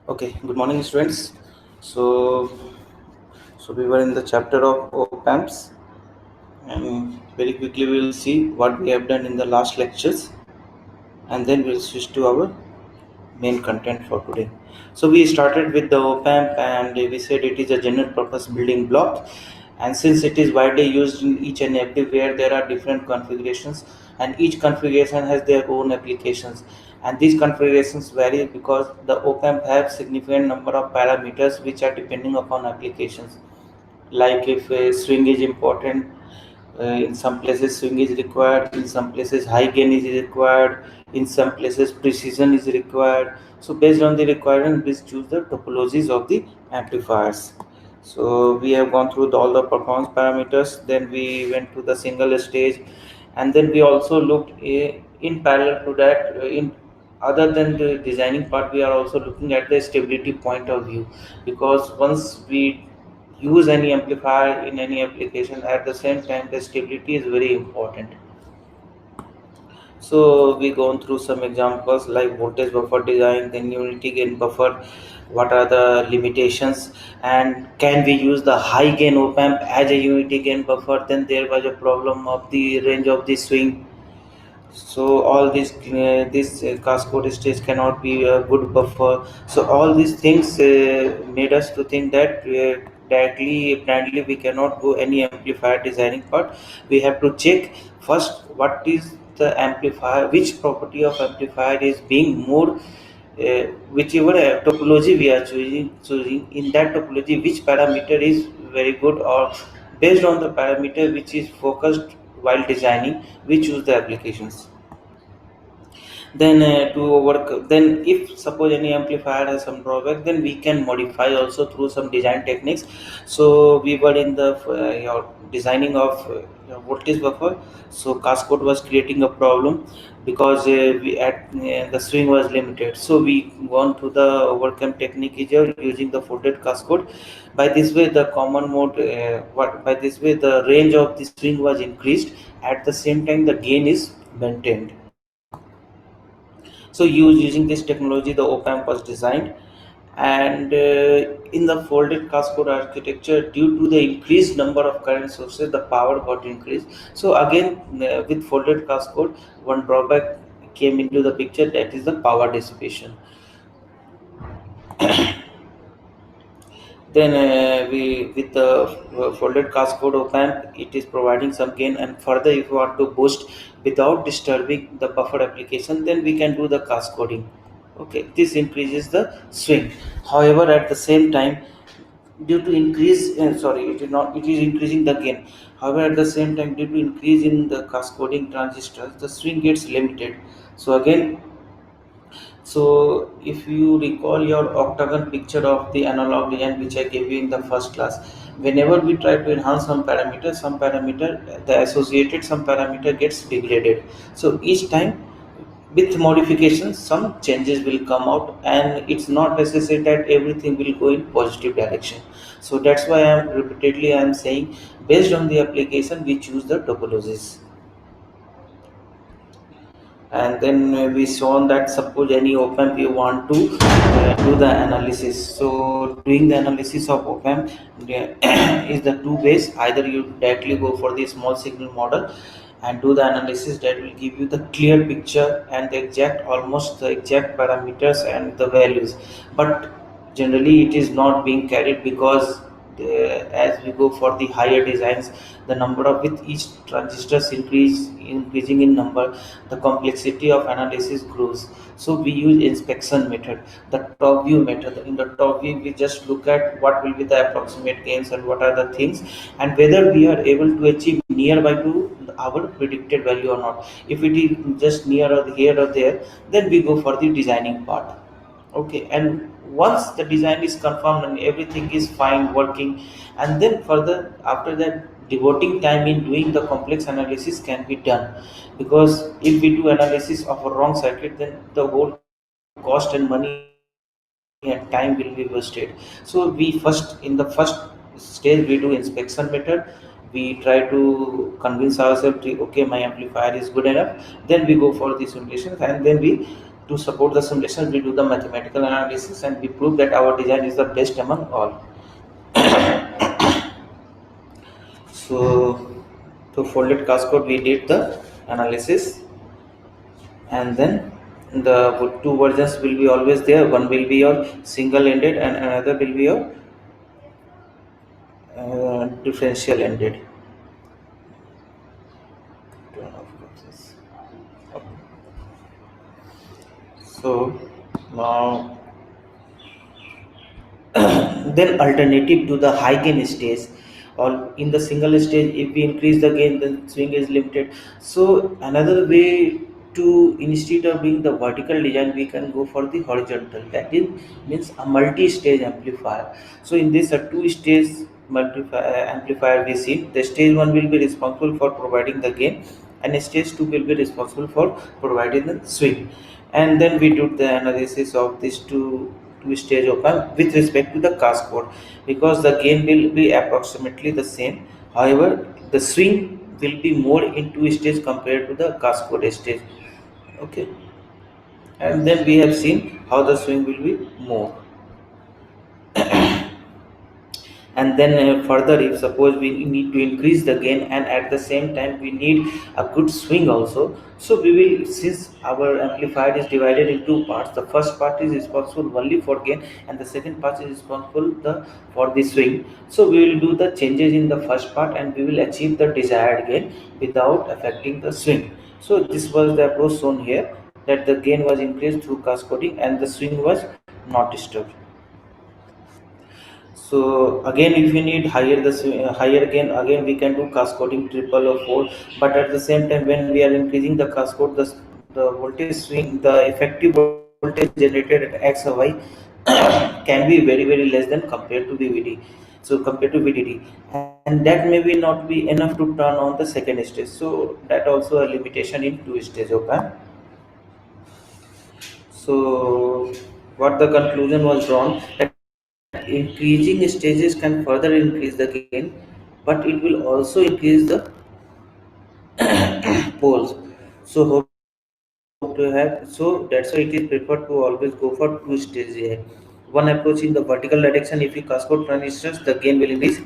Okay, good morning, students. So, so we were in the chapter of op-amps, and very quickly we will see what we have done in the last lectures, and then we'll switch to our main content for today. So we started with the op-amp, and we said it is a general purpose building block, and since it is widely used in each and everywhere, there are different configurations, and each configuration has their own applications, and these configurations vary because the op-amp have significant number of parameters which are depending upon applications. Like if swing is important, in some places swing is required, in some places high gain is required, in some places precision is required. So based on the requirement, we choose the topologies of the amplifiers. So we have gone through all the performance parameters, then we went to the single stage, and then we also looked in parallel to that, in other than the designing part, we are also looking at the stability point of view, because once we use any amplifier in any application, at the same time the stability is very important. So we gone through some examples like voltage buffer design, then unity gain buffer, what are the limitations, and can we use the high gain op amp as a unity gain buffer. Then there was a problem of the range of the swing. So all this cascode stage cannot be a good buffer. So all these things made us to think that directly blindly we cannot go any amplifier designing part. We have to check first what is the amplifier, which property of amplifier is being more, whichever topology we are choosing in that topology, which parameter is very good, or based on the parameter which is focused while designing, we choose the applications. Then to work, then if suppose any amplifier has some drawback, then we can modify also through some design techniques. So we were in the designing of voltage buffer. So cascode was creating a problem because the swing was limited. So we gone to the overcome technique here using the folded cascode. By this way the common mode, what by this way the range of the swing was increased, at the same time the gain is maintained. So using this technology, the op-amp was designed, and in the folded cascode architecture, due to the increased number of current sources, the power got increased. So again, with folded cascode, one drawback came into the picture, that is the power dissipation. Then we with the folded cascode op amp, it is providing some gain, and further if you want to boost without disturbing the buffer application, then we can do the cascoding. Okay, this increases the swing. However, at the same time, due to increase, sorry, it is not, it is increasing the gain. However, at the same time, due to increase in the cascoding transistors, the swing gets limited. So again, so if you recall your octagon picture of the analog design which I gave you in the first class, whenever we try to enhance some parameter, the associated some parameter gets degraded. So each time with modifications, some changes will come out, and it's not necessary that everything will go in positive direction. So that's why I'm saying, based on the application, we choose the topologies. And then we shown that suppose any op amp you want to do the analysis. So doing the analysis of op amp is the two ways: either you directly go for the small signal model and do the analysis, that will give you the clear picture and the exact, almost the exact parameters and the values. But generally it is not being carried, because as we go for the higher designs, the number of, with each transistors increasing in number, the complexity of analysis grows. So we use inspection method, the top view method. In the top view, we just look at what will be the approximate gains and what are the things, and whether we are able to achieve nearby to our predicted value or not. If it is just near or here or there, then we go for the designing part. Okay, and once the design is confirmed and everything is fine working, and then further after that, devoting time in doing the complex analysis can be done. Because if we do analysis of a wrong circuit, then the whole cost and money and time will be wasted. So we first, in the first stage, we do inspection method. We try to convince ourselves, okay, my amplifier is good enough. Then we go for the simulations, and then we To support the simulation, we do the mathematical analysis and we prove that our design is the best among all. So to folded cascade, we did the analysis, and then the two versions will be always there. One will be your single ended and another will be your differential ended. Turn off process. Okay. So now, then alternative to the high gain stage, or in the single stage, if we increase the gain, then swing is limited. So another way to, instead of doing the vertical design, we can go for the horizontal, that is means a multi-stage amplifier. So in this, a two-stage amplifier we see. The stage 1 will be responsible for providing the gain, and stage 2 will be responsible for providing the swing. And then we do the analysis of these two stage op amp with respect to the cascade, because the gain will be approximately the same. However, the swing will be more in two stage compared to the cascade stage. Okay, and then we have seen how the swing will be more. And then further, if suppose we need to increase the gain and at the same time we need a good swing also, so we will, since our amplifier is divided in two parts, the first part is responsible only for gain and the second part is responsible for the swing. So we will do the changes in the first part and we will achieve the desired gain without affecting the swing. So this was the approach shown here, that the gain was increased through cascading and the swing was not disturbed. So again, if you need higher gain, again we can do cascading triple or four. But at the same time, when we are increasing the cascade, the voltage swing, the effective voltage generated at X or Y can be very less than compared to VVD. So compared to VDD, and that may be not be enough to turn on the second stage. So that also a limitation in two stage. Okay. So what the conclusion was drawn, that increasing stages can further increase the gain, but it will also increase the poles. So hope to have, so that's why it is preferred to always go for two stages here. One approach in the vertical direction, if you cascade transistors, the gain will increase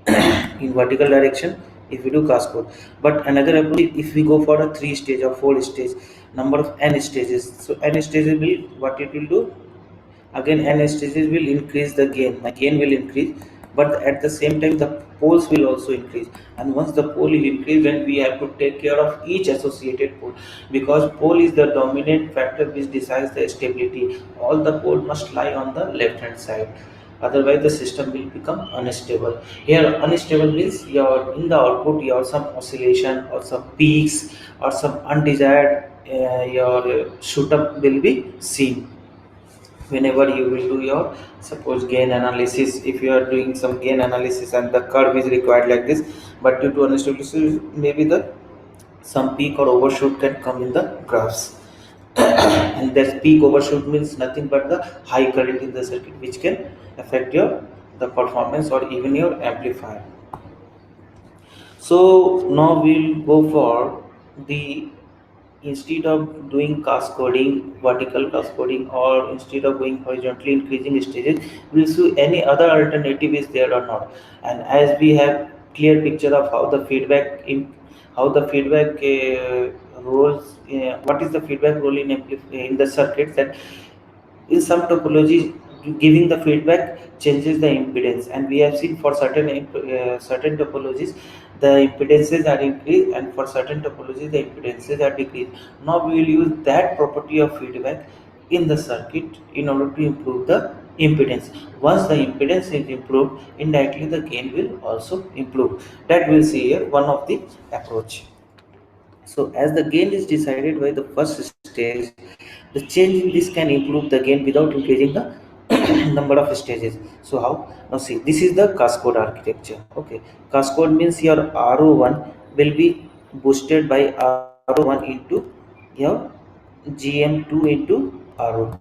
in vertical direction if we do cascade. But another approach, if we go for a three stage or four stage, number of n stages, so n stages will, what it will do, again n stages will increase the gain, my gain will increase, but at the same time the poles will also increase. And once the pole will increase, then we have to take care of each associated pole, because pole is the dominant factor which decides the stability. All the pole must lie on the left hand side, otherwise the system will become unstable. Here unstable means your, in the output, your some oscillation or some peaks or some undesired your shoot up will be seen whenever you will do your, suppose, gain analysis. If you are doing some gain analysis and the curve is required like this, but due to instability, maybe the some peak or overshoot can come in the graphs. And that peak overshoot means nothing but the high current in the circuit, which can affect your the performance or even your amplifier. So now we'll go for the, instead of doing cascading, vertical cascading, or instead of going horizontally increasing stages, we'll see any other alternative is there or not. And as we have clear picture of how the feedback in, how the feedback roles, what is the feedback role in in the circuit, that in some topologies giving the feedback changes the impedance, and we have seen for certain topologies the impedances are increased, and for certain topologies the impedances are decreased. Now we will use that property of feedback in the circuit in order to improve the impedance. Once the impedance is improved, indirectly the gain will also improve. That we'll see here, one of the approach. So as the gain is decided by the first stage, the change in this can improve the gain without increasing the number of stages. So how? Now see, this is the cascade architecture. Okay, cascade means your RO1 will be boosted by RO1 into your GM2 into RO2.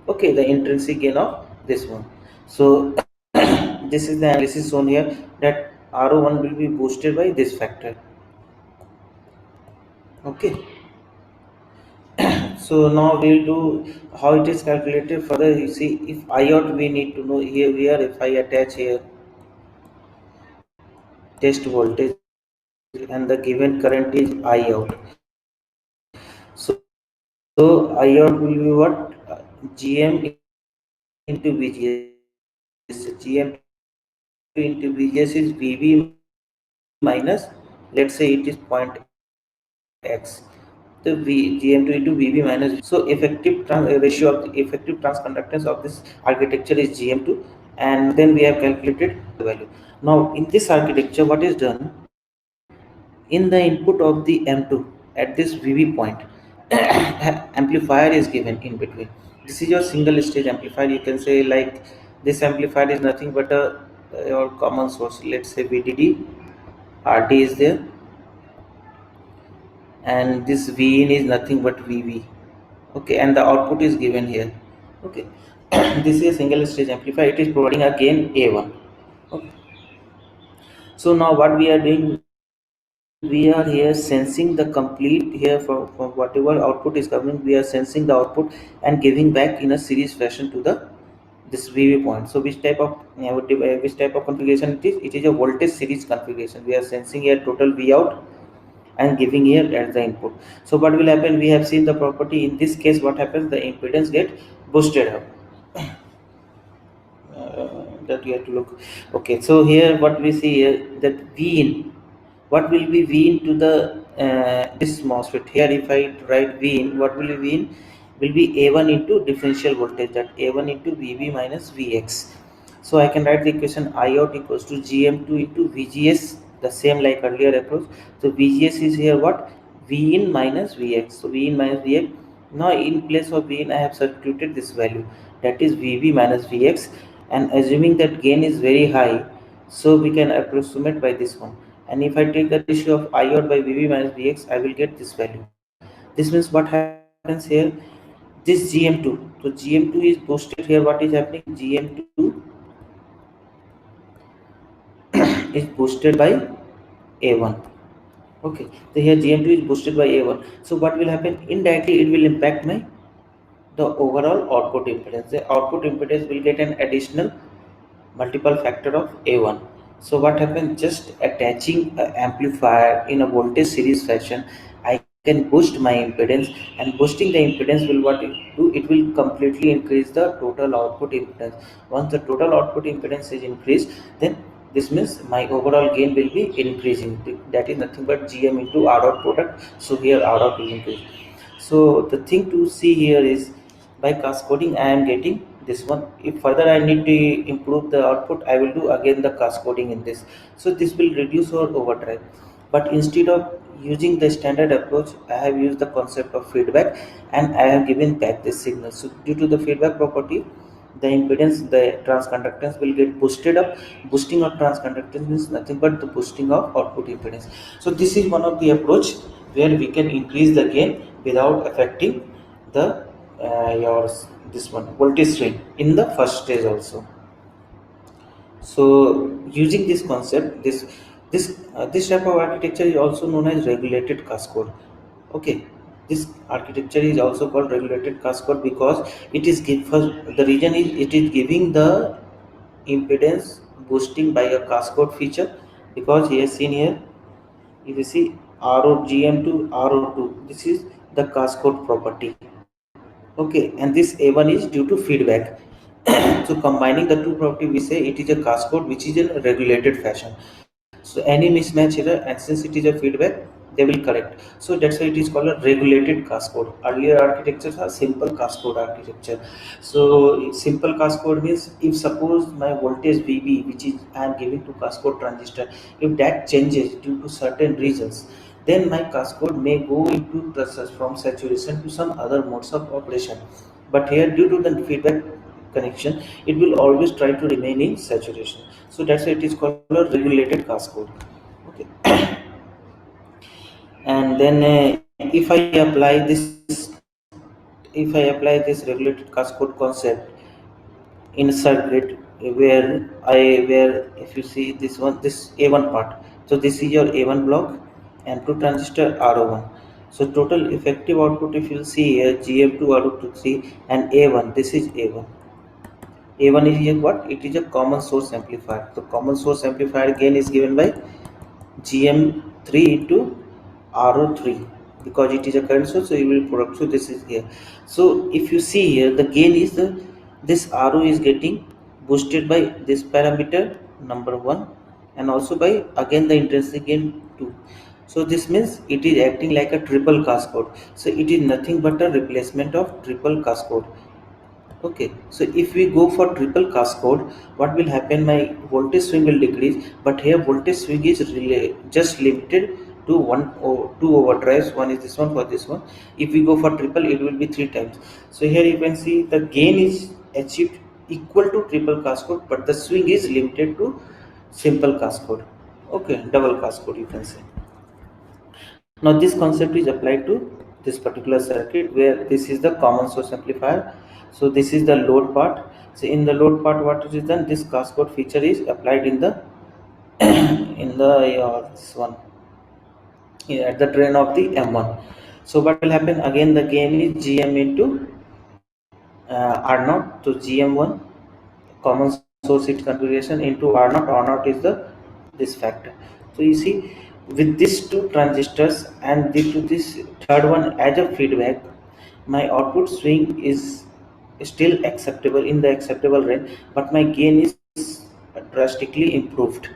Okay, the intrinsic gain of this one. So this is the analysis shown here, that RO1 will be boosted by this factor. Okay. So now we'll do how it is calculated further. You see, if I out, we need to know here if I attach here test voltage and the given current is I out. So I out will be what? GM into VGS. GM into VGS is VB minus, let's say it is point X. The GM2 into VB minus. So effective ratio of the effective transconductance of this architecture is GM2, and then we have calculated the value. Now in this architecture, what is done? In the input of the M2 at this VB point, amplifier is given in between. This is your single stage amplifier. You can say like this amplifier is nothing but your common source. Let's say VDD, RD is there, and this Vin is nothing but VV. Okay, and the output is given here. Okay, this is a single stage amplifier. It is providing a gain A1. Okay. So now what we are doing, we are here sensing the complete here from whatever output is coming, we are sensing the output and giving back in a series fashion to the this VV point. So which type of which type of configuration it is? It is a voltage series configuration. We are sensing here total V out and giving here as the input. So what will happen? We have seen the property in this case. What happens? The impedance get boosted up. That you have to look. Okay, so here what we see here, that V in, what will be V into the this MOSFET here. If I write V in, what will be V in? Will be A1 into differential voltage, that A1 into VB minus Vx. So I can write the equation I out equals to GM2 into VGS, the same like earlier approach. So VGS is here what? V in minus Vx. So V in minus Vx. Now in place of V in, I have substituted this value, that is VB minus Vx, and assuming that gain is very high, so we can approximate by this one. And if I take the ratio of I out by VB minus Vx, I will get this value. This means what happens here? This GM2. So GM2 is boosted here. What is happening? GM2 is boosted by A1. Okay. So here GM2 is boosted by A1. So what will happen? Indirectly, it will impact my the overall output impedance. The output impedance will get an additional multiple factor of A1. So what happens? Just attaching an amplifier in a voltage series fashion, I can boost my impedance, and boosting the impedance will what it do? It will completely increase the total output impedance. Once the total output impedance is increased, then this means my overall gain will be increasing. That is nothing but GM into R out product. So here R out will increase. So the thing to see here is, by cascoding I am getting this one. If further I need to improve the output, I will do again the cascoding in this. So this will reduce our overdrive. But instead of using the standard approach, I have used the concept of feedback, and I have given back this signal. So due to the feedback property, the impedance, the transconductance will get boosted up. Boosting of transconductance means nothing but the boosting of output impedance. So this is one of the approach where we can increase the gain without affecting the your this one voltage swing in the first stage also. So using this concept, this type of architecture is also known as regulated cascode. Okay, this architecture is also called regulated cascode because it is the reason is it is giving the impedance boosting by a cascode feature. Because here seen here, if you see ROGM to RO2, this is the cascode property. Okay, and this A1 is due to feedback. So combining the two property, we say it is a cascode which is in a regulated fashion. So any mismatch here, and since it is a feedback, they will correct. So that's why it is called a regulated cascode. Earlier architectures are simple cascode architecture. So simple cascode means, if suppose my voltage VB, which is I am giving to cascode transistor, if that changes due to certain reasons, then my cascode may go into process from saturation to some other modes of operation. But here, due to the feedback connection, it will always try to remain in saturation. So that's why it is called a regulated cascode. Okay. And then if I apply this regulated cascode concept in a circuit where if you see this A1 part, so this is your A1 block and two transistor RO1. So total effective output, if you see here, GM2 output 3 and A1, this is A1. A1 is here what? It is a common source amplifier. The common source amplifier gain is given by GM3 into RO3, because it is a current source, so you will product. So this is here. So if you see here, the gain is this RO is getting boosted by this parameter number 1, and also by again the intrinsic gain 2. So this means it is acting like a triple cascade. So it is nothing but a replacement of triple cascade. Okay, so if we go for triple cascade, what will happen? My voltage swing will decrease, but here voltage swing is really just limited to one or two overdrives. One is this one, for this one. If we go for triple, it will be 3 times. So here you can see the gain is achieved equal to triple cascade, but the swing is limited to simple cascade. Okay, double cascade you can say. Now this concept is applied to this particular circuit, where this is the common source amplifier. So this is the load part. So in the load part, what it is done, this cascade feature is applied in the in the this one, at the drain of the M1. So what will happen again? The gain is GM into R0 to GM1 common source its configuration into R0. R0 is the this factor. So you see, with these two transistors and to this third one as a feedback, my output swing is still acceptable, in the acceptable range, but my gain is drastically improved.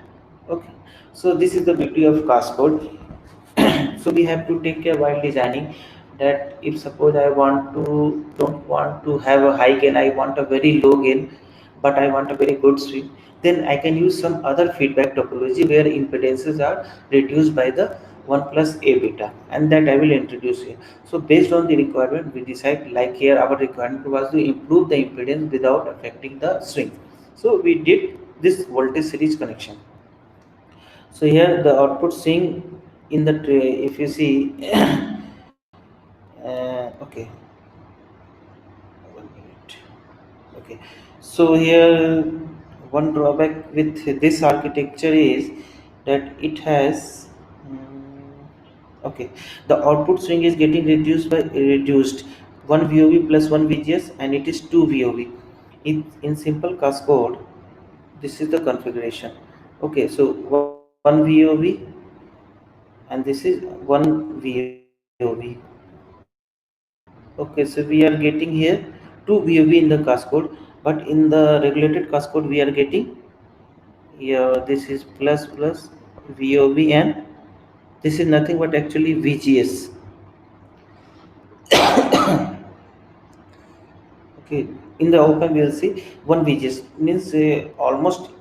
Okay, so this is the beauty of cascade. So we have to take care while designing that if suppose I don't want to have a high gain, I want a very low gain, but I want a very good swing, then I can use some other feedback topology where impedances are reduced by the 1 plus a beta, and that I will introduce here. So based on the requirement, we decide, like here our requirement was to improve the impedance without affecting the swing. So we did this voltage series connection. So here the output swing in the tray, if you see, okay, 1 minute. Okay, so here one drawback with this architecture is that it has okay, the output swing is getting reduced 1 VOV plus 1 VGS, and it is 2 VOV. In simple cascade, this is the configuration. Okay, so 1 VOV, and this is 1 VOV. Okay, so we are getting here 2 VOV in the cascade, but in the regulated cascade we are getting here, this is plus VOV, and this is nothing but actually VGS. Okay, in the open we'll see 1 VGS means almost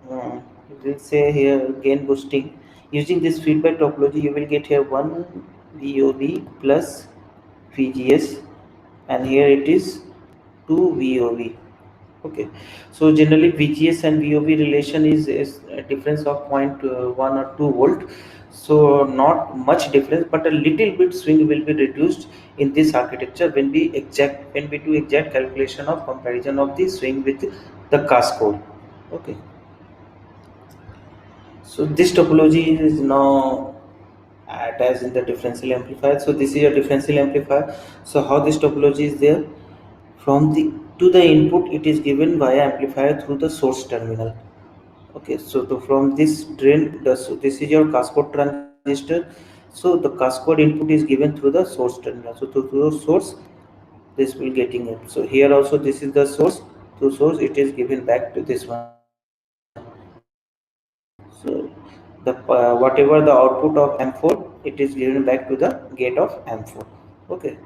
we'll say here gain boosting. Using this feedback topology, you will get here 1 VOV plus VGS, and here it is 2 VOV. Okay, so generally VGS and VOV relation is a difference of 0.1 or 2 volt. So not much difference, but a little bit swing will be reduced in this architecture when we do exact calculation of comparison of the swing with the cascade. Okay, so this topology is now attached in the differential amplifier. So this is a differential amplifier. So how this topology is there? From the to the input, it is given via amplifier through the source terminal. Okay, so from this drain, so this is your cascade transistor. So the cascade input is given through the source terminal. So through the source, this will getting it. So here also this is the source. Through source, it is given back to this one. So the whatever the output of M4, it is given back to the gate of M4. Okay.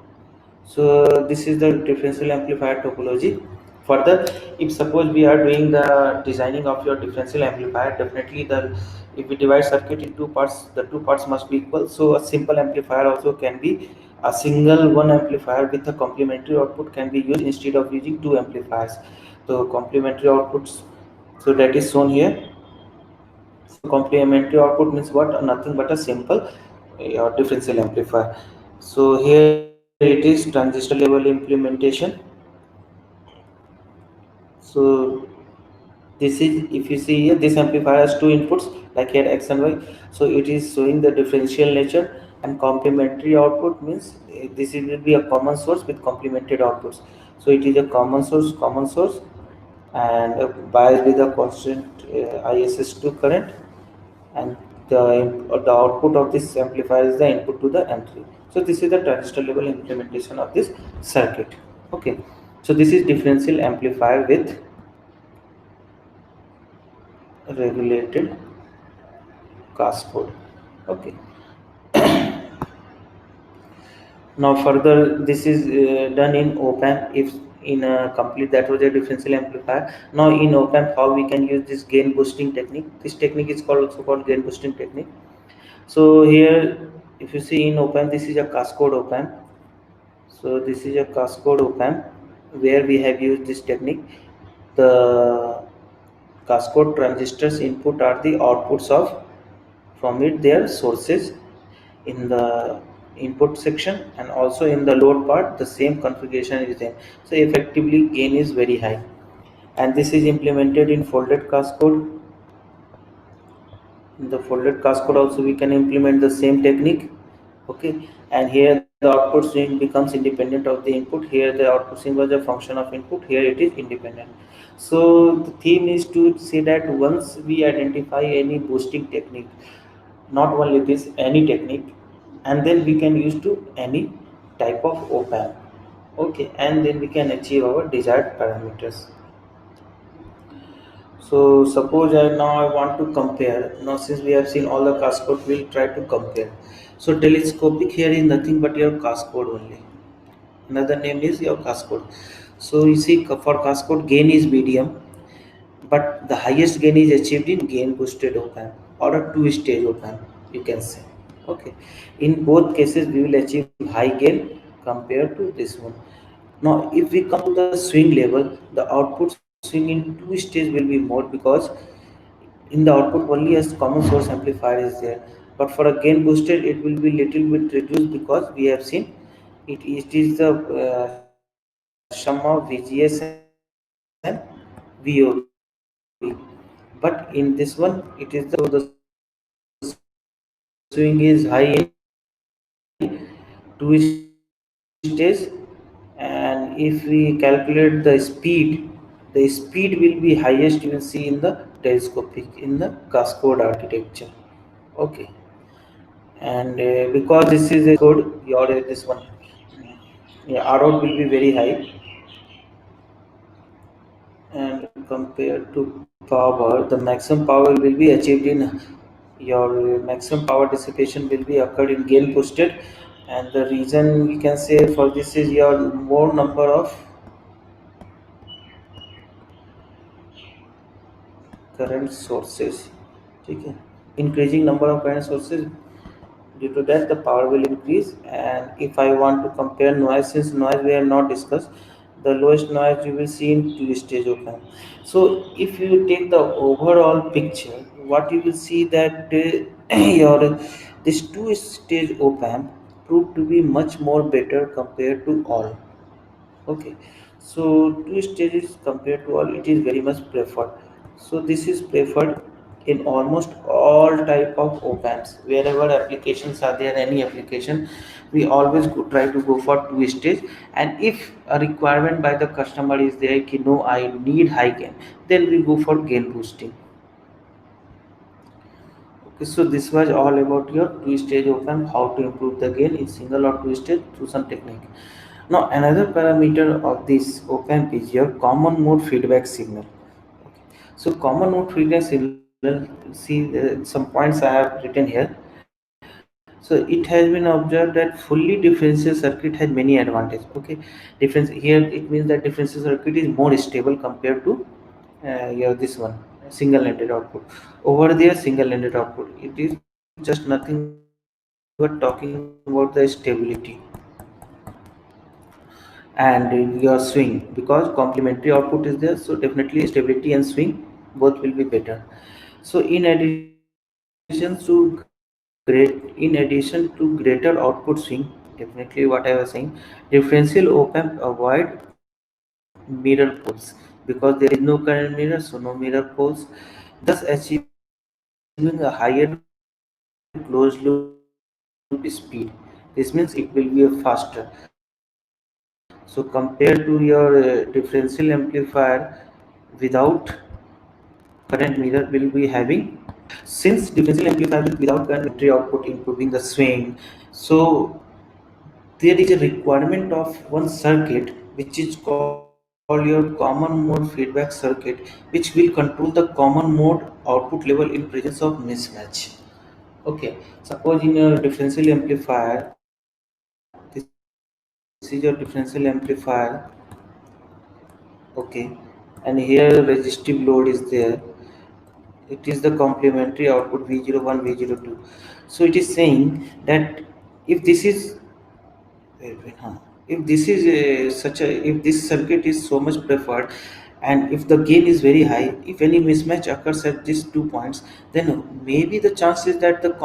So this is the differential amplifier topology. Further, if suppose we are doing the designing of your differential amplifier, definitely the if we divide circuit in two parts, the two parts must be equal. So a simple amplifier also can be a single one amplifier with a complementary output can be used instead of using two amplifiers. So complementary outputs, so that is shown here. So complementary output means what? Nothing but a simple differential amplifier. So here it is transistor level implementation. So this is, if you see here, this amplifier has two inputs like here X and Y. So it is showing the differential nature, And complementary output means this will be a common source with complemented outputs. So it is a common source, and biased with a constant ISS2 current, and the output of this amplifier is the input to the M3. So this is the transistor level implementation of this circuit. Okay, so this is differential amplifier with regulated cascode. Okay, now further this is done in op-amp. If in a complete, that was a differential amplifier. Now in op-amp, how we can use this gain boosting technique? This technique is called also called gain boosting technique. So here, if you see in op-amp, this is a cascode op-amp. So this is a cascode op-amp where we have used this technique. The cascode transistors input are the outputs of from it their sources in the input section, and also in the load part the same configuration is there. So effectively gain is very high, and this is implemented in folded cascode. In the folded cascode also we can implement the same technique. Okay, and here the output swing becomes independent of the input. Here the output swing was a function of input, here it is independent. So the theme is to say that once we identify any boosting technique, not only this, any technique, and then we can use to any type of op amp. Okay, and then we can achieve our desired parameters. So suppose now I want to compare. Now since we have seen all the cascode, we'll try to compare. So telescopic here is nothing but your cascode only. Another name is your cascode. So you see for cascode gain is medium, but the highest gain is achieved in gain boosted op amp or a two-stage op amp, you can say. Okay. In both cases we will achieve high gain compared to this one. Now if we come to the swing level, the output swing in two stage will be more, because in the output only a common source amplifier is there, but for a gain boosted it will be little bit reduced, because we have seen it is the sum of VGS and VOB. But in this one it is the swing is high in two stage, and if we calculate the speed will be highest you will see in the telescopic, in the cascode architecture. Okay, and because this is a code, your this one, yeah, ROUT will be very high, and compared to power, the maximum power will be achieved in your maximum power dissipation will be occurred in gain boosted. And the reason we can say for this is your more number of current sources. Okay, increasing number of current sources, due to that the power will increase. And if I want to compare noise, since noise we have not discussed, the lowest noise you will see in two stage op amp. So if you take the overall picture, what you will see that your this two stage op amp proved to be much more better compared to all. Okay, so two stages compared to all, it is very much preferred. So this is preferred in almost all type of op amps. Wherever applications are there, any application, we always try to go for two stage. And if a requirement by the customer is there ki no, I need high gain, then we go for gain boosting. Okay, so this was all about your two stage op amp, how to improve the gain in single or two stage through some technique. Now another parameter of this op amp is your common mode feedback signal. Okay. So common mode feedback signal, see some points I have written here. So it has been observed that fully differential circuit has many advantages. Okay, difference here, it means that differential circuit is more stable compared to your this one single ended output. Over there single ended output, it is just nothing but talking about the stability and your swing, because complementary output is there, so definitely stability and swing both will be better. So in addition to greater output swing, definitely what I was saying, differential op amp avoid mirror poles, because there is no current mirror, so no mirror poles, thus achieving a higher closed loop efficiency. be speed. This means it will be a faster. So compared to your differential amplifier without current mirror will be having, since differential amplifier without current battery output improving the swing, so there is a requirement of one circuit which is called your common mode feedback circuit, which will control the common mode output level in presence of mismatch. Okay, suppose in your differential amplifier, this is your differential amplifier. Okay, and here resistive load is there. It is the complementary output V01 V02. So it is saying that if this is if this is such a, if this circuit is so much preferred, and if the gain is very high, if any mismatch occurs at these 2 points, then maybe the chances that the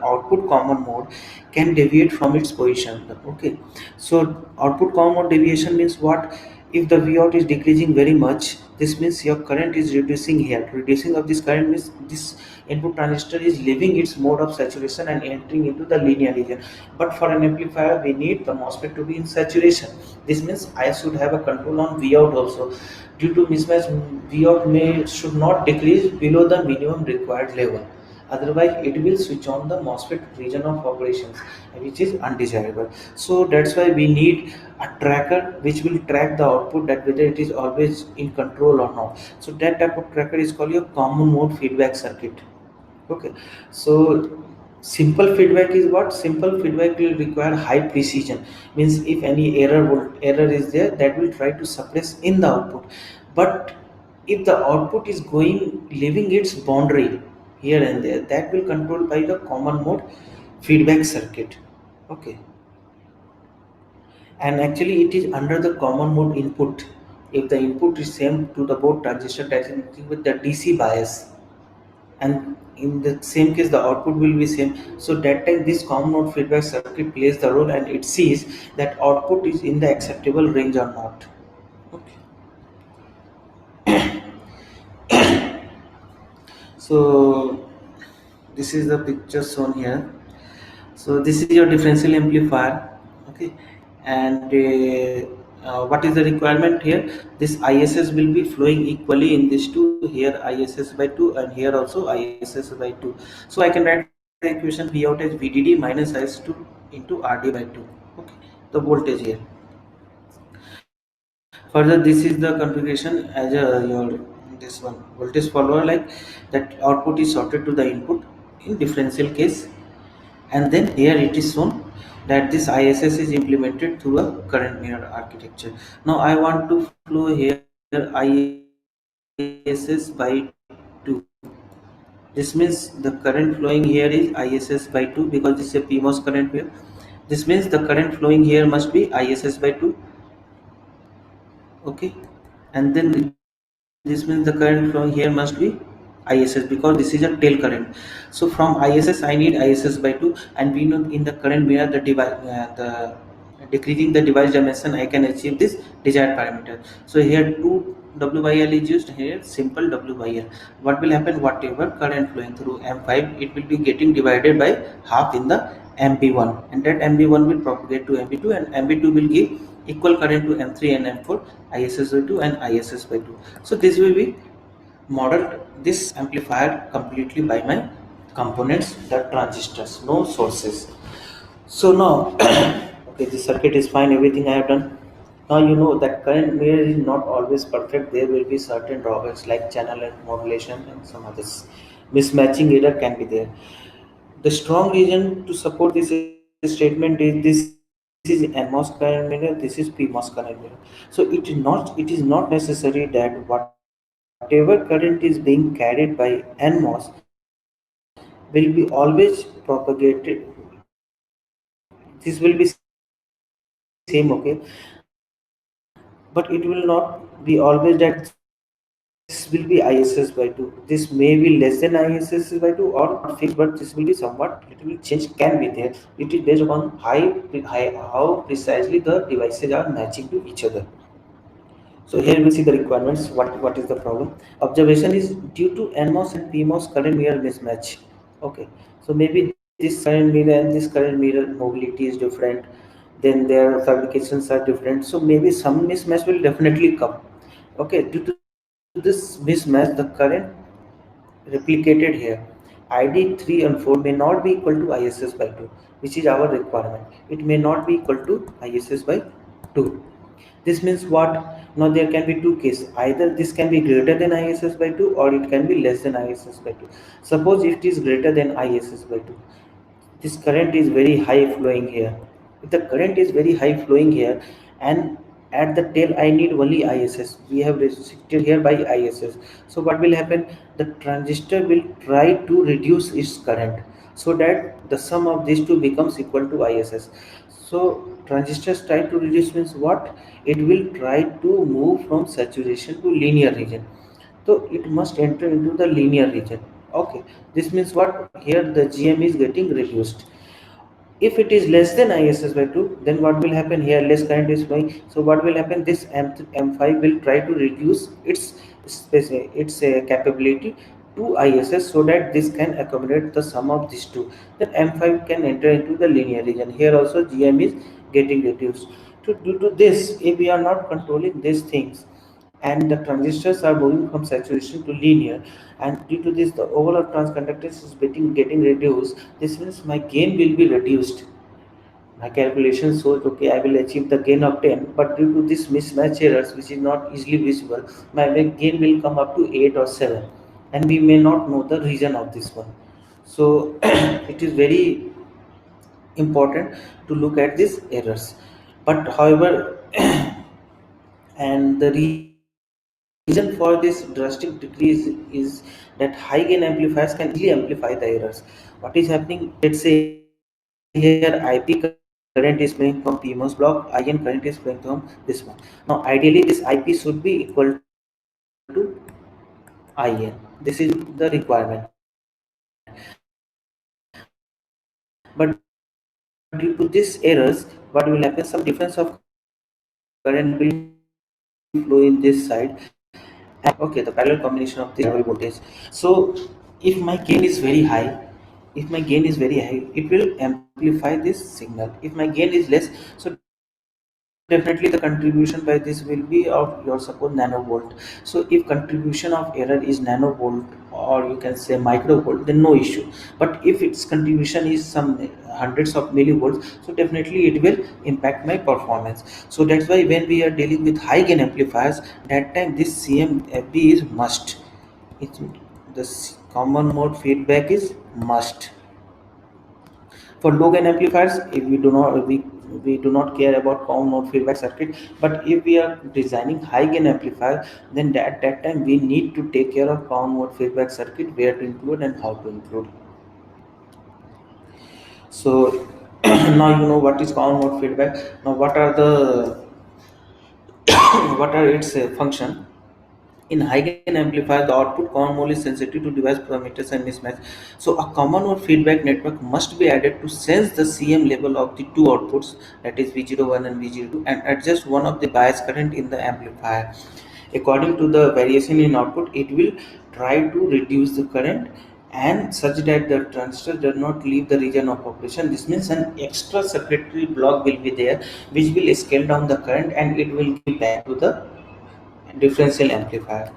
output common mode can deviate from its position. Okay, so output common mode deviation means what? If the Vout is decreasing very much, this means your current is reducing here. Reducing of this current means this input transistor is leaving its mode of saturation and entering into the linear region. But for an amplifier, we need the MOSFET to be in saturation. This means I should have a control on Vout also. Due to mismatch, Vout should not decrease below the minimum required level. Otherwise, it will switch on the MOSFET region of operations, which is undesirable. So that's why we need a tracker which will track the output, that whether it is always in control or not. So that type of tracker is called your common mode feedback circuit. Okay, so simple feedback is what? Simple feedback will require high precision. Means if any error is there, that will try to suppress in the output. But if the output is going leaving its boundary here and there, that will control by the common mode feedback circuit. Okay, and actually it is under the common mode input. If the input is same to the both transistor, that is with the DC bias, and in the same case the output will be same. So that time this common mode feedback circuit plays the role, and it sees that output is in the acceptable range or not. Okay, so this is the picture shown here. So this is your differential amplifier. Okay, and what is the requirement here? This ISS will be flowing equally in this two, here ISS by 2 and here also ISS by 2. So I can write the equation V out as VDD minus IS2 into RD by 2. Okay, the voltage here. Further, this is the configuration as a your this one voltage follower, like that output is sorted to the input in differential case, and then here it is shown that this ISS is implemented through a current mirror architecture. Now I want to flow here ISS by 2. This means the current flowing here is ISS by 2, because this is a PMOS current mirror. This means the current flowing here must be ISS by 2. Okay, and then this means the current flowing here must be ISS, because this is a tail current. So from ISS I need ISS by 2, and we know in the current mirror the device the decreasing the device dimension, I can achieve this desired parameter. So here 2 W by L is used, here simple W by L. What will happen? Whatever current flowing through M5, it will be getting divided by half in the MB1, and that MB1 will propagate to MB2, and MB2 will give equal current to M3 and M4, ISS by 2 and ISS by 2. So this will be modeled this amplifier completely by my components, the transistors, no sources. So now, okay, the circuit is fine, everything I have done. Now you know that current mirror is not always perfect. There will be certain drawbacks like channel and modulation and some others. Mismatching error can be there. The strong reason to support this statement is this is NMOS current mirror, this is PMOS current mirror. So it is not necessary that whatever current is being carried by NMOS will be always propagated. This will be same, okay, but it will not be always that this will be ISS by 2. This may be less than ISS by 2 or not fixed, but this will be somewhat little bit change can be there. It is based upon how precisely the devices are matching to each other. So here we see the requirements. What is the problem? Observation is due to NMOS and PMOS current mirror mismatch. Okay, so maybe this current mirror and this current mirror mobility is different, then their fabrications are different, so maybe some mismatch will definitely come. Okay, due to this mismatch, the current replicated here, ID 3 and 4 may not be equal to ISS by 2, which is our requirement. It may not be equal to ISS by 2. This means what? Now there can be two cases. Either this can be greater than ISS by 2 or it can be less than ISS by 2. Suppose if it is greater than ISS by 2, this current is very high flowing here. If the current is very high flowing here and at the tail I need only ISS, we have restricted here by ISS. So what will happen? The transistor will try to reduce its current so that the sum of these two becomes equal to ISS. So transistors try to reduce means what? It will try to move from saturation to linear region, so it must enter into the linear region. Okay, this means what? Here the GM is getting reduced. If it is less than ISS by 2, then what will happen? Here less current is flowing, so what will happen? This M5 will try to reduce its space, its capability to ISS, so that this can accommodate the sum of these two. Then M5 can enter into the linear region. Here also GM is getting reduced. So due to this, if we are not controlling these things and the transistors are moving from saturation to linear, and due to this the overall transconductance is getting reduced, this means my gain will be reduced. My calculation shows okay, I will achieve the gain of 10, but due to this mismatch errors which is not easily visible, my gain will come up to 8 or 7, and we may not know the reason of this one. So it is very important to look at these errors. But however, and the reason for this drastic decrease is that high gain amplifiers can easily amplify the errors. What is happening? Let's say here IP current is flowing from PMOS block, IN current is flowing from this one. Now ideally this IP should be equal to IN. This is the requirement. But due to these errors, what will happen? Some difference of current will flow in this side. Okay, the parallel combination of the level voltage. So if my gain is very high, it will amplify this signal. If my gain is less, so definitely the contribution by this will be of your suppose nanovolt. So if contribution of error is nanovolt or you can say microvolt, then no issue. But if its contribution is some hundreds of millivolts, so definitely it will impact my performance. So that's why when we are dealing with high gain amplifiers, that time this CMFB is must. It's the common mode feedback is must. For low gain amplifiers, if we do not care about common mode feedback circuit, but if we are designing high gain amplifier, then at that time we need to take care of common mode feedback circuit, where to include and how to include. So now you know what is common mode feedback. Now what are the what are its function? In high gain amplifier, the output common mode is sensitive to device parameters and mismatch. So a common mode feedback network must be added to sense the CM level of the two outputs, that is V01 and V02, and adjust one of the bias current in the amplifier. According to the variation in output, it will try to reduce the current and such that the transistor does not leave the region of operation. This means an extra secondary block will be there which will scale down the current and it will give back to the differential amplifier.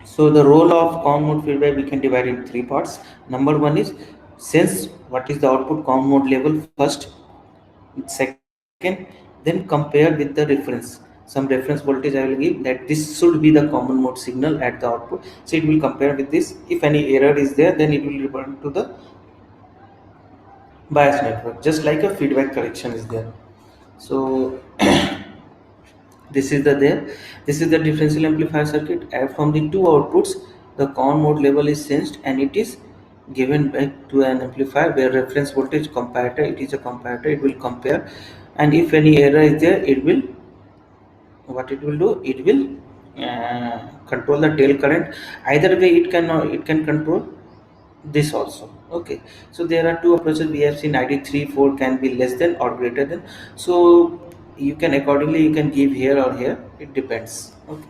So the role of common mode feedback we can divide in three parts. Number one is sense what is the output common mode level first. Second, then compare with the reference. Some reference voltage I will give that this should be the common mode signal at the output. So it will compare with this. If any error is there, then it will return to the bias network, just like a feedback correction is there. So this is the differential amplifier circuit. From the two outputs, the common mode level is sensed and it is given back to an amplifier where reference voltage comparator, it is a comparator, it will compare, and if any error is there, it will what it will do, it will control the tail current. Either way it can control this also. Okay, so there are two approaches we have seen. ID3 4 can be less than or greater than, so you can accordingly you can give here or here, it depends. Okay,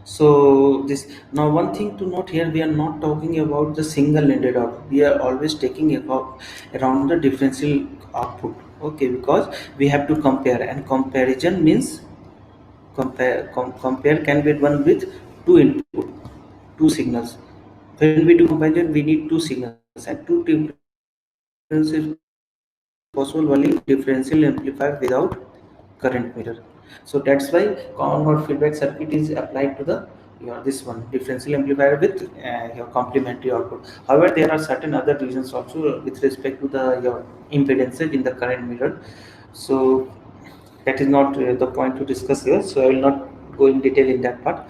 So this, now one thing to note here, we are not talking about the single ended output. We are always taking about around the differential output. Okay, because we have to compare, and comparison means compare can be done with two input, two signals. When we do comparison, we need two signals, and two differences is possible only differential amplifier without current mirror. So that's why common mode feedback circuit is applied to the your this one differential amplifier with your complementary output. However, there are certain other reasons also with respect to the your impedances in the current mirror. So that is not the point to discuss here. So I will not go in detail in that part.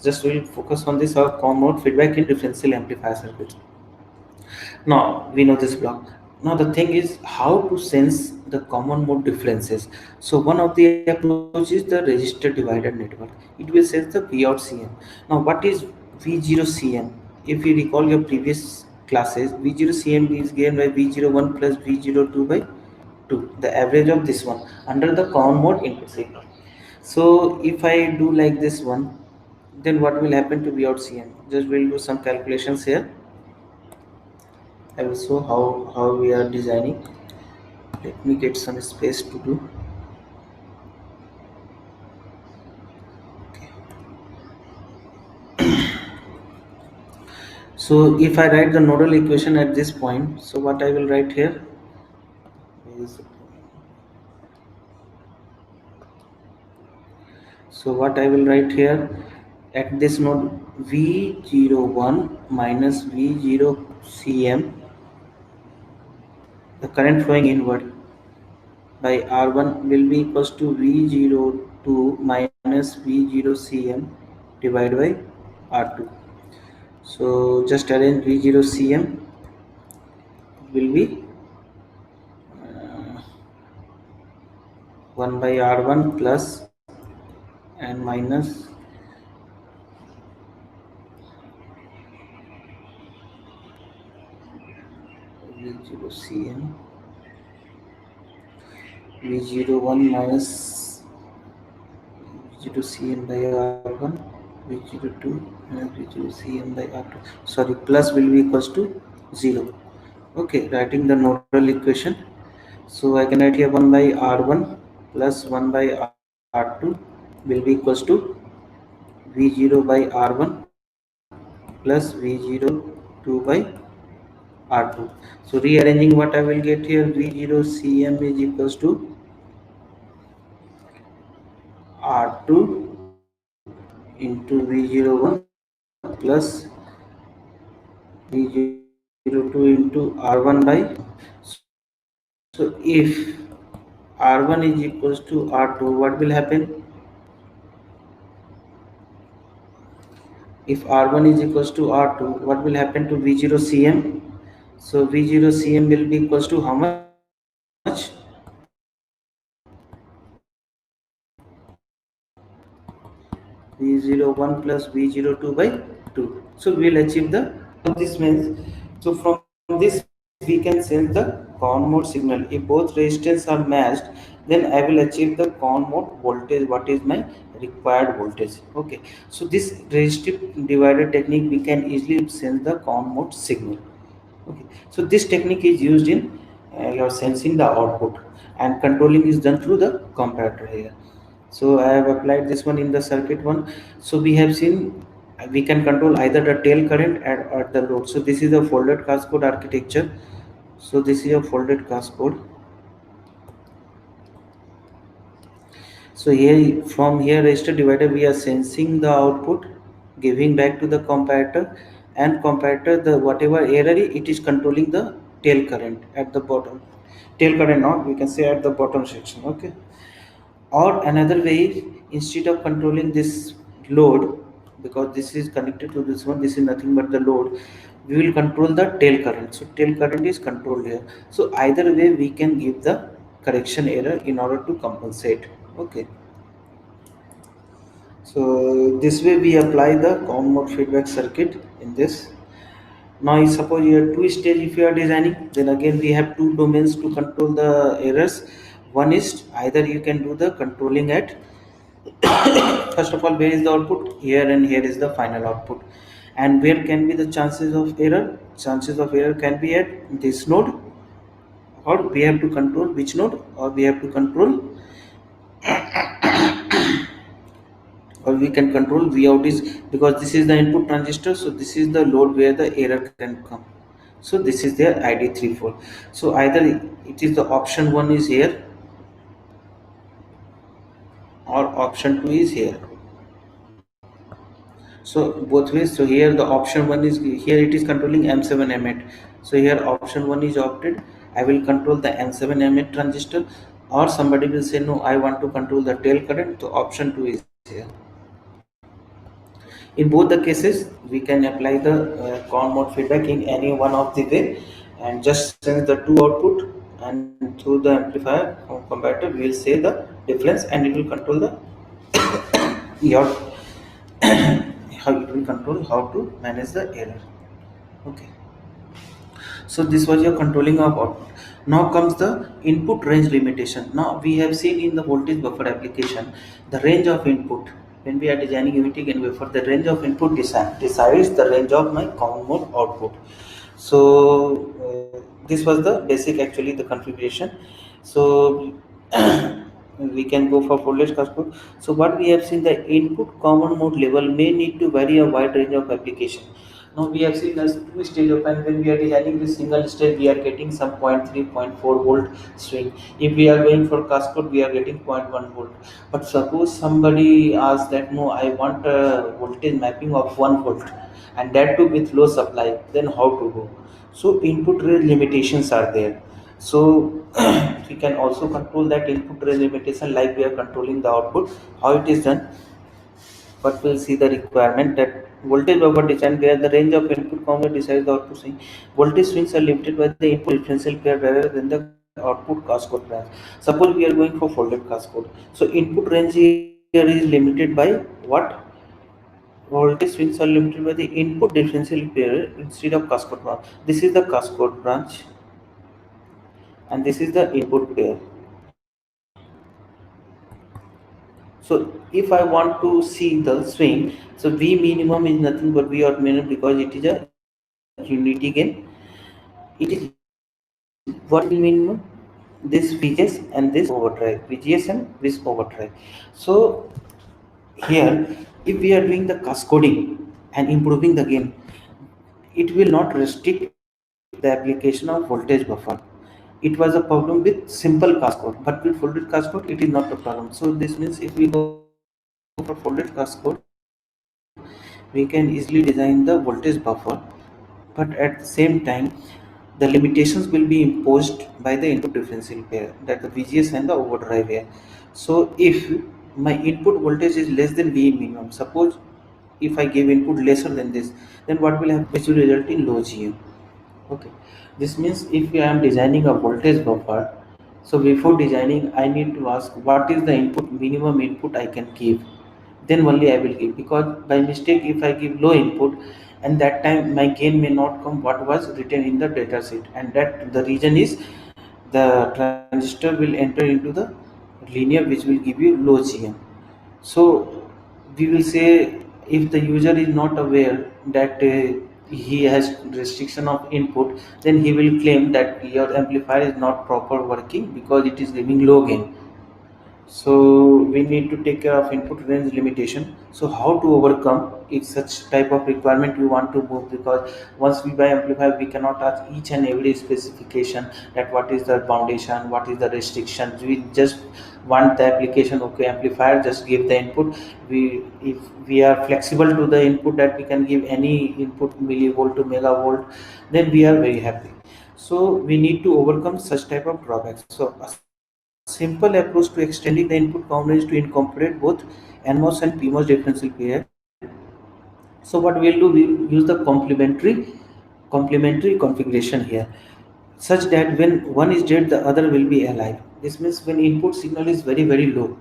Just will focus on this common mode feedback in differential amplifier circuit. Now we know this block. Now the thing is how to sense the common mode differences. So one of the approach is the resistor divider network. It will sense the V out Cm. Now what is V0 Cm? If you recall your previous classes, V0 Cm is given by V01 plus V02 by 2, the average of this one under the common mode input signal. So if I do like this one, then what will happen to V out Cm? Just we'll do some calculations here. I will show how we are designing. Let me get some space to do. So if I write the nodal equation at this point, so what I will write here is, so what I will write here at this node, V01 minus V0 Cm, the current flowing inward by R1 will be equals to V02 minus V0 Cm divided by R2. So just arrange V0 Cm will be 1 by R1 plus and minus V0 Cm, V01 minus V0 Cm by R1, V02 minus V0 Cm by R2. Sorry, plus will be equals to 0. Okay, writing the nodal equation. So I can write here 1 by R1 plus 1 by R2 will be equals to V0 by R1 plus V02 by R2. So rearranging, what I will get here, V0 Cm is equals to R2 into V01 plus V02 into R1 by. So if R1 is equals to R2, what will happen? If R1 is equals to R2, what will happen to V0 Cm? So V0 Cm will be equals to how much? V01 plus V02 by 2. So we will achieve the, this means, so from this we can sense the common mode signal. If both resistors are matched, then I will achieve the common mode voltage, what is my required voltage. Okay, so this resistive divider technique we can easily sense the common mode signal. Okay, so this technique is used in your sensing the output, and controlling is done through the comparator here. So I have applied this one in the circuit one. So we have seen we can control either the tail current or the load. So this is a folded cascade architecture. So this is a folded cascade. So here, from here resistor divider, we are sensing the output, giving back to the comparator, and comparator, the whatever error it is controlling the tail current at the bottom. Tail current, not we can say at the bottom section. Okay. Or another way is, instead of controlling this load, because this is connected to this one, this is nothing but the load, we will control the tail current. So tail current is controlled here. So either way we can give the correction error in order to compensate. Okay, so this way we apply the common mode feedback circuit in this. Now suppose you have two stage, if you are designing, then again we have two domains to control the errors. One is either you can do the controlling at First of all, where is the output? Here, and here is the final output. And where can be the chances of error? Chances of error can be at this node, or we have to control which node, or we have to control, or we can control V out is, because this is the input transistor, so this is the load where the error can come. So this is their ID34. So either it is the option 1 is here, or option 2 is here. So both ways. So here the option 1 is here, it is controlling M7 M8. So here option 1 is opted, I will control the M7 M8 transistor, or somebody will say no, I want to control the tail current, so option 2 is here. In both the cases, we can apply the common mode feedback in any one of the way, and just sense the two output, and through the amplifier comparator we will say the difference, and it will control the your how it will control how to manage the error. Okay, so this was your controlling of output. Now comes the input range limitation. Now we have seen in the voltage buffer application the range of input. When we are designing unity gain wafer, the range of input decides the range of my common mode output. So this was the basic, actually, the configuration. So we can go for voltage cascade. So what we have seen, the input common mode level may need to vary a wide range of application. Now we have seen as two stage of, and when we are designing this single stage, we are getting some 0.3, 0.4 volt swing. If we are going for cascade, we are getting 0.1 volt. But suppose somebody asks that no, I want a voltage mapping of 1 volt, and that too with low supply, then how to go? So input range limitations are there. So we can also control that input range limitation like we are controlling the output. How it is done? But we'll see the requirement that voltage buffer design where the range of input commonly decides the output swing. Voltage swings are limited by the input differential pair rather than the output cascade branch. Suppose we are going for folded cascade. So input range here is limited by what? Voltage swings are limited by the input differential pair instead of cascade branch. This is the cascade branch, and this is the input pair. So if I want to see the swing, so V minimum is nothing but V out minimum, because it is a unity gain. It is what will minimum? This VGS and this overdrive, VGS and this overdrive. So here, if we are doing the cascading and improving the gain, it will not restrict the application of voltage buffer. It was a problem with simple cascade, but with folded cascade, it is not a problem. So this means if we go for folded cascade, we can easily design the voltage buffer, but at the same time the limitations will be imposed by the input differential pair, that the VGS and the overdrive pair. So if my input voltage is less than V minimum, suppose if I give input lesser than this, then what will happen? Which will result in low GM. Okay, this means if I am designing a voltage buffer, so before designing I need to ask what is the input minimum input I can give, then only I will give, because by mistake if I give low input, and that time my gain may not come what was written in the data sheet, and that the reason is the transistor will enter into the linear which will give you low GM. So we will say, if the user is not aware that he has restriction of input, then he will claim that your amplifier is not proper working because it is giving low gain. So we need to take care of input range limitation. So how to overcome if such type of requirement you want to move, because once we buy amplifier we cannot ask each and every specification that what is the foundation, what is the restrictions. We just want the application, okay, amplifier just give the input. We, if we are flexible to the input that we can give any input millivolt to megavolt, then we are very happy. So we need to overcome such type of drawbacks. So simple approach to extending the input common is to incorporate both NMOS and PMOS differential pair. So what we'll do, we'll use the complementary configuration here, such that when one is dead, the other will be alive. This means when input signal is very low,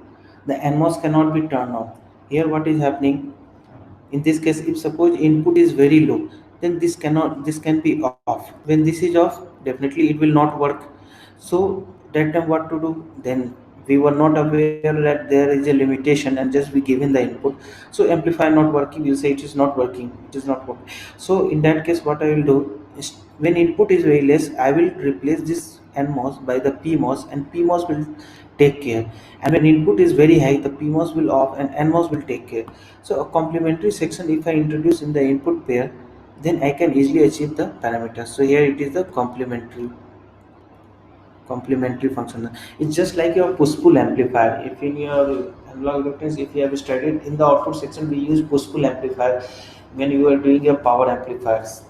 the NMOS cannot be turned on. Here what is happening? In this case, if suppose input is very low, then this can be off. When this is off, definitely it will not work. So that time what to do? Then We were not aware that there is a limitation and just we given the input. So amplifier not working, you say it is not working, it is not working. So in that case what I will do is, when input is very less, I will replace this NMOS by the PMOS, and PMOS will take care. And when input is very high, the PMOS will off and NMOS will take care. So a complementary section if I introduce in the input pair, then I can easily achieve the parameters. So here it is the complementary function. It's just like your push pull amplifier. If in your analog electronics, if you have studied in the output section, we use push pull amplifier when you are doing your power amplifiers.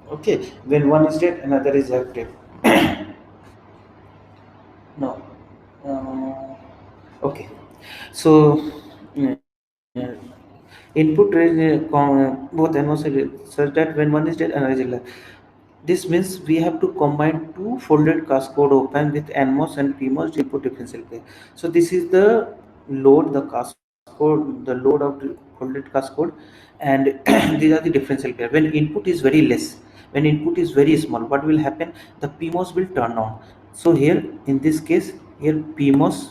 Okay, when one is dead, another is active. No. Okay. So uh, input range both and also such that when one is dead, another is alive. This means we have to combine two folded cascode op-amp with NMOS and PMOS input differential pair. So this is the load, the cascode, the load of the folded cascode, and these are the differential pair. When input is very less, when input is very small, what will happen? The PMOS will turn on. So here, in this case, here PMOS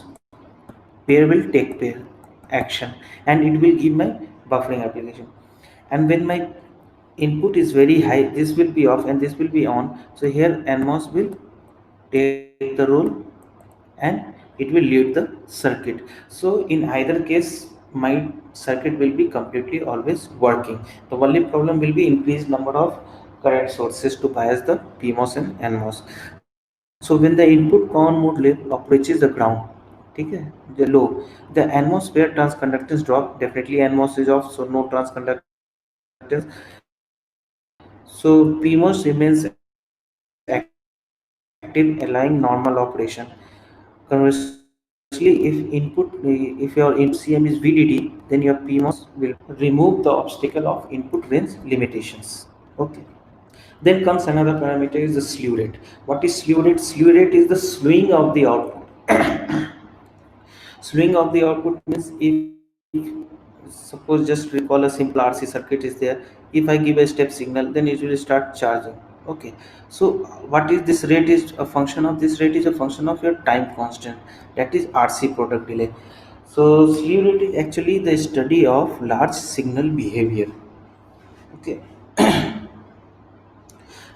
pair will take pair action, and it will give my buffering application. And when my input is very high, this will be off and this will be on. So here NMOS will take the role and it will lead the circuit. So in either case my circuit will be completely always working. The only problem will be increased number of current sources to bias the PMOS and NMOS. So when the input common mode level approaches the ground, ठीक है, the low, the NMOS where transconductance drop, definitely NMOS is off, so no transconductance. So PMOS remains active, allowing normal operation. Conversely, if your input CM is VDD, then your PMOS will remove the obstacle of input range limitations. Okay. Then comes another parameter is the slew rate. What is slew rate? Slew rate is the slowing of the output. Slowing of the output means, if suppose just recall a simple RC circuit is there, if I give a step signal, then it will start charging. Okay, so what is this rate? Is a function of this rate is a function of your time constant, that is RC product delay. So slew rate is actually the study of large signal behavior. Okay.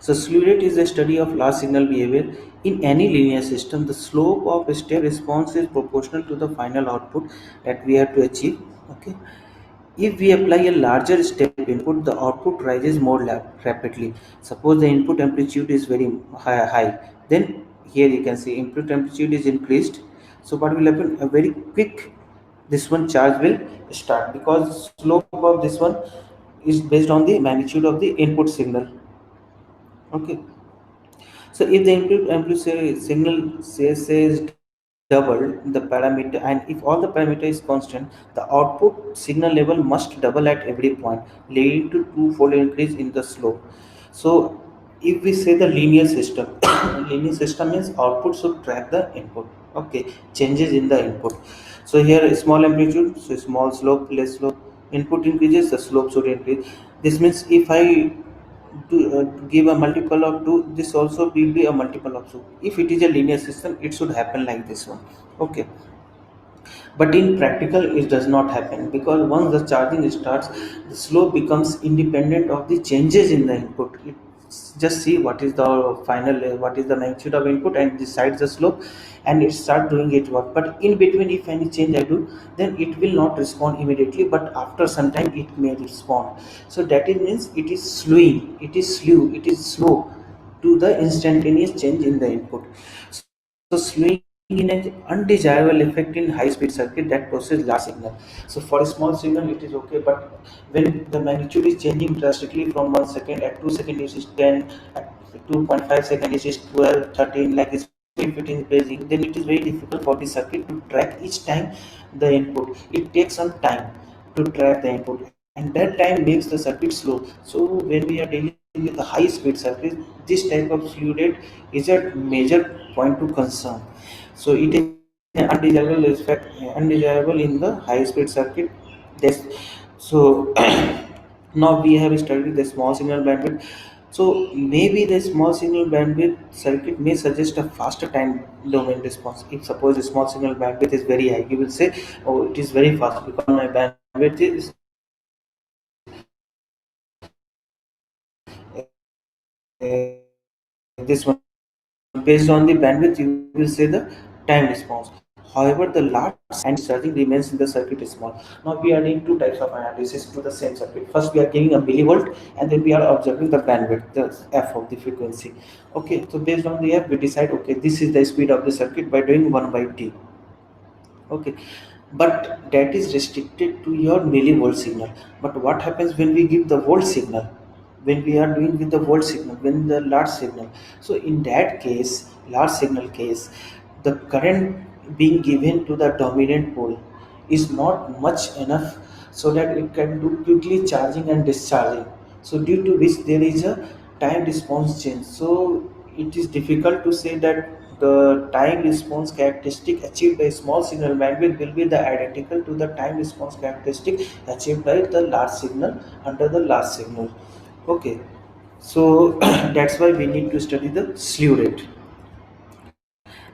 So slew rate is the study of large signal behavior. In any linear system, the slope of step response is proportional to the final output that we have to achieve. Okay. If we apply a larger step input, the output rises more rapidly. Suppose the input amplitude is very high, then here you can see input amplitude is increased. So what will happen? A very quick this one charge will start, because slope of this one is based on the magnitude of the input signal. Okay. So if the input amplitude signal says doubled the parameter, and if all the parameter is constant, the output signal level must double at every point, leading to twofold increase in the slope. So if we say the linear system, linear system means output should track the input. Okay, changes in the input. So here small amplitude, so small slope, less slope. Input increases, the slope should increase. This means if I give a multiple of 2, this also will be a multiple of 2. If it is a linear system, it should happen like this one. Okay, but in practical it does not happen, because once the charging starts, the slope becomes independent of the changes in the input. It just see what is the final what is the magnitude of input and decides the slope, and it start doing its work. But in between, if any change I do, then it will not respond immediately, but after some time it may respond. So that it means it is slewing, it is slow to the instantaneous change in the input. So slewing in an undesirable effect in high speed circuit that process large signal. So for a small signal it is okay, but when the magnitude is changing drastically from 1 second, at 2 seconds it is 10, at 2.5 seconds it is 12, 13, like this. If it is increasing, then it is very difficult for the circuit to track each time the input. It takes some time to track the input, and that time makes the circuit slow. So when we are dealing with the high speed circuit, this type of slew rate is a major point to concern. So it is an undesirable effect, undesirable in the high speed circuit. This, so now we have studied the small signal bandwidth. So maybe the small signal bandwidth circuit may suggest a faster time domain response. If suppose the small signal bandwidth is very high, you will say, oh, it is very fast because my bandwidth is this one. Based on the bandwidth, you will say the time response. However, the large and discharging remains in the circuit is small. Now we are doing two types of analysis to the same circuit. First, we are giving a millivolt, and then we are observing the bandwidth, the f of the frequency. Okay, so based on the f, we decide, okay, this is the speed of the circuit by doing 1 by t. Okay, but that is restricted to your millivolt signal. But what happens when we give the volt signal, when we are doing with the volt signal, when the large signal? So in that case, large signal case, the current being given to the dominant pole is not much enough so that it can do quickly charging and discharging, so due to which there is a time response change. So it is difficult to say that the time response characteristic achieved by small signal bandwidth will be the identical to the time response characteristic achieved by the large signal under the large signal. Okay, so that's why we need to study the slew rate.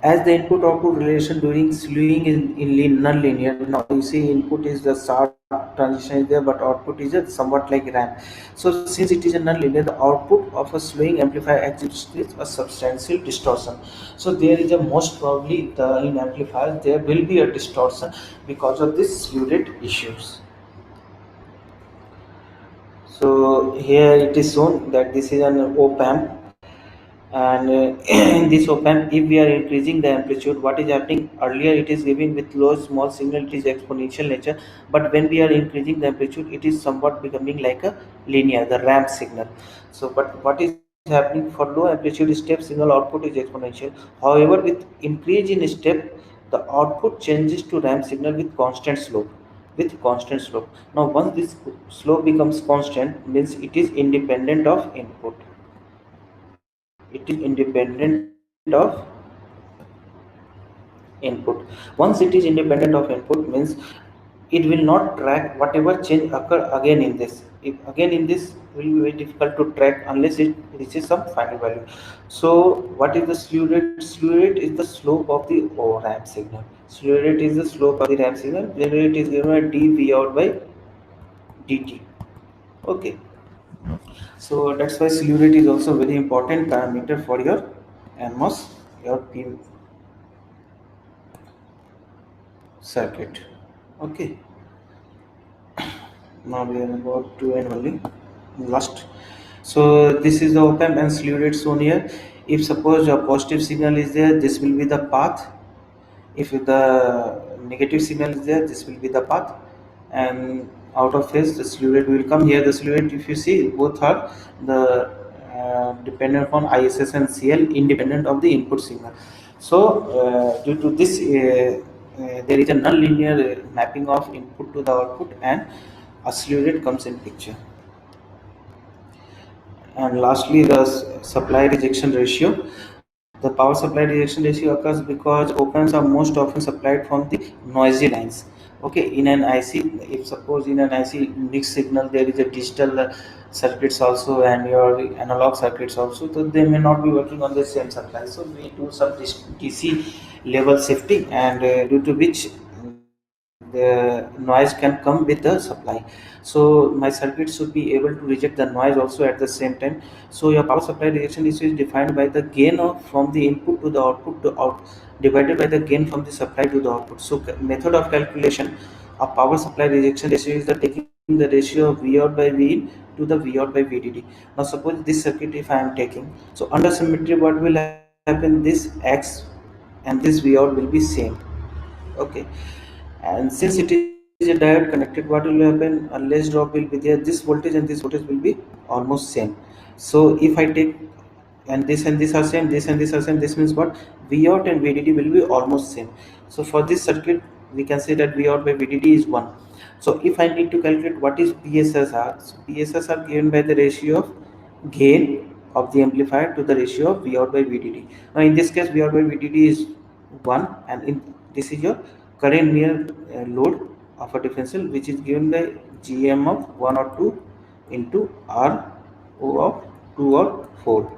As the input output relation during slewing in non-linear. Now you see input is the sharp transition is there, but output is a somewhat like ramp. So since it is a non-linear, the output of a slewing amplifier exhibits a substantial distortion. So there is a most probably in amplifiers there will be a distortion because of this slew rate issues. So here it is shown that this is an op amp, and in this op amp, if we are increasing the amplitude, what is happening? Earlier it is giving with low small signal, it is exponential nature, but when we are increasing the amplitude, it is somewhat becoming like a linear, the ramp signal. So but what is happening? For low amplitude step signal, output is exponential. However, with increase in step, the output changes to ramp signal with constant slope, now once this slope becomes constant, means it is independent of input, it is independent of input. Once it is independent of input, means it will not track whatever change occur again in this. If again in this will be very difficult to track unless it reaches some final value. So what is the slew rate? Slew rate is the slope of the ramp signal. Slew rate is the slope of the ramp signal. Slew rate is given by dv out by dt. Okay, so that's why slew rate is also very important parameter for your NMOS, your P circuit. Okay, now we are about to end only last. So this is the op amp and slew rate shown here. If suppose a positive signal is there, this will be the path. If the negative signal is there, this will be the path, and out of phase the slew rate will come here. The slew rate, if you see, both are the dependent upon ISS and CL, independent of the input signal. So due to this there is a non-linear mapping of input to the output, and a slew rate comes in picture. And lastly, the supply rejection ratio. The power supply rejection ratio occurs because op-amps are most often supplied from the noisy lines. Okay, in an IC, if suppose in an IC mixed signal there is a digital circuits also and your analog circuits also, so they may not be working on the same supply. So we do some DC level shifting, and due to which the noise can come with the supply. So my circuit should be able to reject the noise also at the same time. So your power supply rejection ratio is defined by the gain of from the input to the output to out divided by the gain from the supply to the output. So method of calculation of power supply rejection ratio is the taking the ratio of V out by V in to the V out by VDD. Now suppose this circuit if I am taking, so under symmetry what will happen? This X and this V out will be same. Okay, and since it is a diode connected, what will happen? A less drop will be there, this voltage and this voltage will be almost same. So if I take, and this are same, this and this are same, this means what? V out and VDD will be almost same. So for this circuit we can say that V out by VDD is 1. So if I need to calculate what is PSSR, so PSSR given by the ratio of gain of the amplifier to the ratio of V out by VDD. Now in this case V out by VDD is 1, and in this is your current near load of a differential, which is given by GM of 1 or 2 into R O of 2 or 4.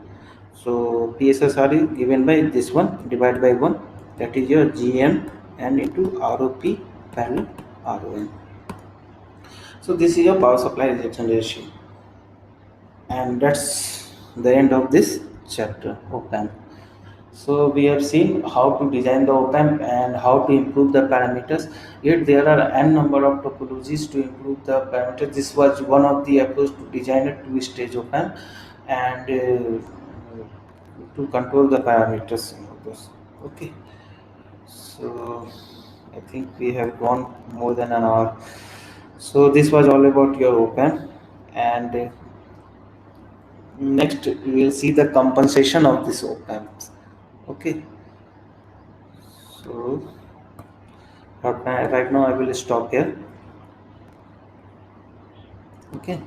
So PSSR is given by this one divided by 1, that is your GM and into ROP parallel RON. So this is your power supply rejection ratio, and that's the end of this chapter op-amp. So we have seen how to design the op-amp and how to improve the parameters. Yet there are n number of topologies to improve the parameters. This was one of the approach to design a two-stage op-amp and to control the parameters of this. Okay, so I think we have gone more than an hour. So this was all about your op-amp, and next we will see the compensation of this op-amps. Okay, so right now I will stop here. Okay.